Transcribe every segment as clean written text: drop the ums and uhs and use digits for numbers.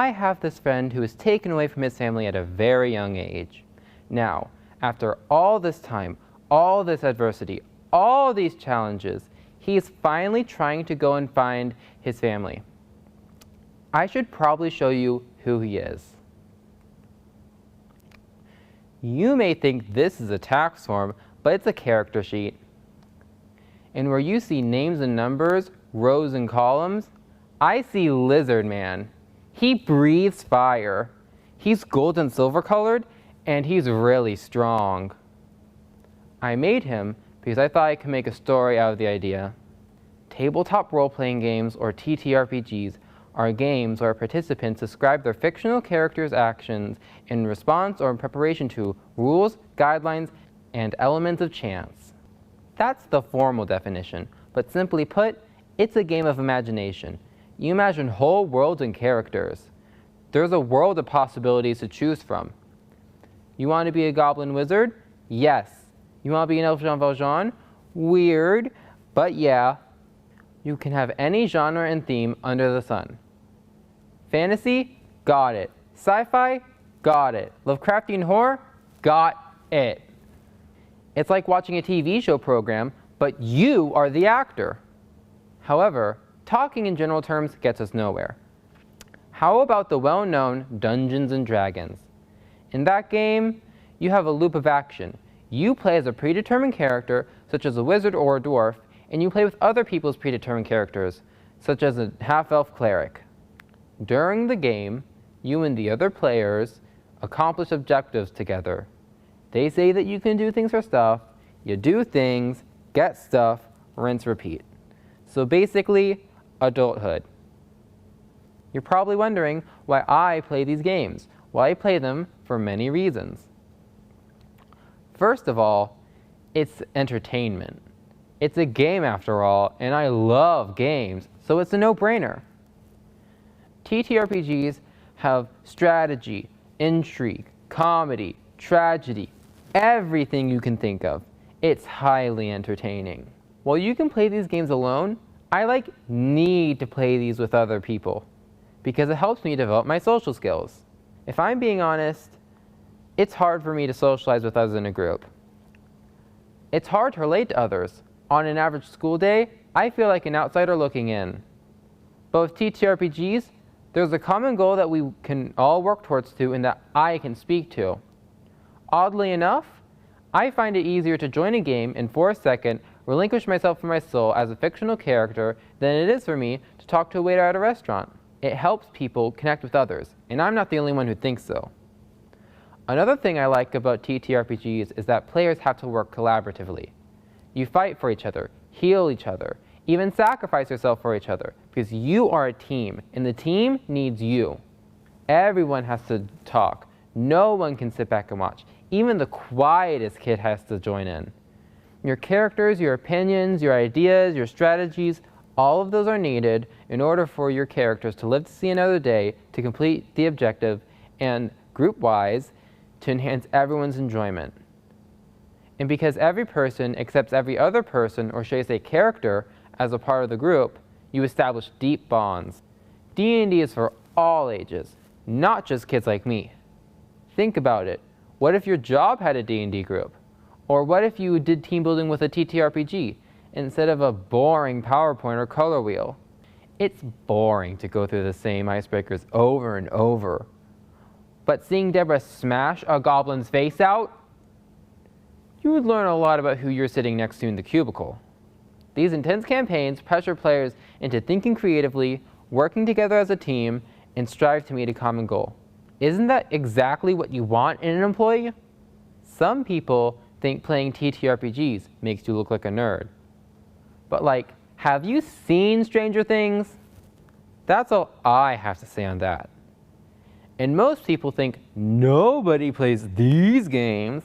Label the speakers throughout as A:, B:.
A: I have this friend who was taken away from his family at a very young age. Now, after all this time, all this adversity, all these challenges, he is finally trying to go and find his family. I should probably show you who he is. You may think this is a tax form, but it's a character sheet. And where you see names and numbers, rows and columns, I see Lizard Man. He breathes fire. He's gold and silver colored, and he's really strong. I made him because I thought I could make a story out of the idea. Tabletop role-playing games, or TTRPGs, are games where participants describe their fictional characters' actions in response or in preparation to rules, guidelines, and elements of chance. That's the formal definition, but simply put, it's a game of imagination. You imagine whole worlds and characters. There's a world of possibilities to choose from. You want to be a goblin wizard? Yes. You want to be an elf Jean Valjean? Weird, but yeah. You can have any genre and theme under the sun. Fantasy? Got it. Sci-fi? Got it. Lovecraftian horror? Got it. It's like watching a TV show program, but you are the actor. However, talking in general terms gets us nowhere. How about the well-known Dungeons & Dragons? In that game, you have a loop of action. You play as a predetermined character, such as a wizard or a dwarf, and you play with other people's predetermined characters, such as a half-elf cleric. During the game, you and the other players accomplish objectives together. They say that you can do things for stuff, you do things, get stuff, rinse, repeat. So basically, adulthood. You're probably wondering why I play these games. Well, I play them for many reasons. First of all, it's entertainment. It's a game after all, and I love games, so it's a no-brainer. TTRPGs have strategy, intrigue, comedy, tragedy, everything you can think of. It's highly entertaining. While you can play these games alone, I need to play these with other people because it helps me develop my social skills. If I'm being honest, it's hard for me to socialize with others in a group. It's hard to relate to others. On an average school day, I feel like an outsider looking in. But with TTRPGs, there's a common goal that we can all work towards and that I can speak to. Oddly enough, I find it easier to join a game and for a second relinquish myself for my soul as a fictional character than it is for me to talk to a waiter at a restaurant. It helps people connect with others, and I'm not the only one who thinks so. Another thing I like about TTRPGs is that players have to work collaboratively. You fight for each other, heal each other, even sacrifice yourself for each other, because you are a team, and the team needs you. Everyone has to talk. No one can sit back and watch. Even the quietest kid has to join in. Your characters, your opinions, your ideas, your strategies, all of those are needed in order for your characters to live to see another day, to complete the objective, and group-wise, to enhance everyone's enjoyment. And because every person accepts every other person, or should I say character, as a part of the group, you establish deep bonds. D&D is for all ages, not just kids like me. Think about it. What if your job had a D&D group? Or what if you did team building with a TTRPG instead of a boring PowerPoint or color wheel? It's boring to go through the same icebreakers over and over. But seeing Deborah smash a goblin's face out, you would learn a lot about who you're sitting next to in the cubicle. These intense campaigns pressure players into thinking creatively, working together as a team, and strive to meet a common goal. Isn't that exactly what you want in an employee? Some people think playing TTRPGs makes you look like a nerd. But have you seen Stranger Things? That's all I have to say on that. And most people think nobody plays these games,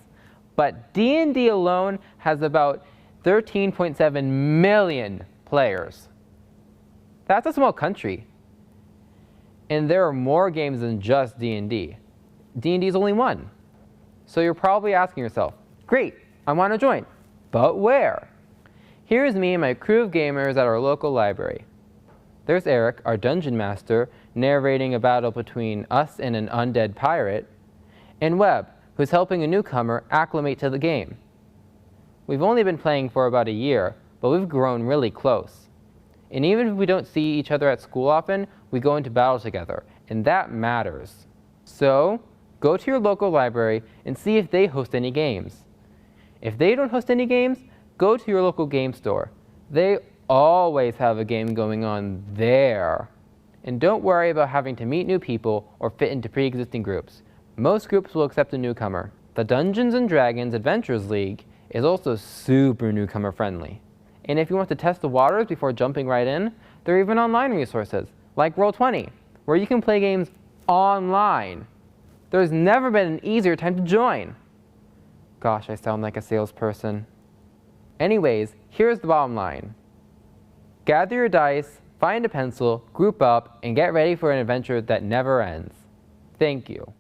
A: but D&D alone has about 13.7 million players. That's a small country. And there are more games than just D&D. D&D is only one. So you're probably asking yourself, great, I want to join, but where? Here's me and my crew of gamers at our local library. There's Eric, our dungeon master, narrating a battle between us and an undead pirate, and Webb, who's helping a newcomer acclimate to the game. We've only been playing for about a year, but we've grown really close. And even if we don't see each other at school often, we go into battle together, and that matters. So, go to your local library and see if they host any games. If they don't host any games, go to your local game store. They always have a game going on there. And don't worry about having to meet new people or fit into pre-existing groups. Most groups will accept a newcomer. The Dungeons & Dragons Adventures League is also super newcomer friendly. And if you want to test the waters before jumping right in, there are even online resources, like Roll20, where you can play games online. There's never been an easier time to join. Gosh, I sound like a salesperson. Anyways, here's the bottom line. Gather your dice, find a pencil, group up, and get ready for an adventure that never ends. Thank you.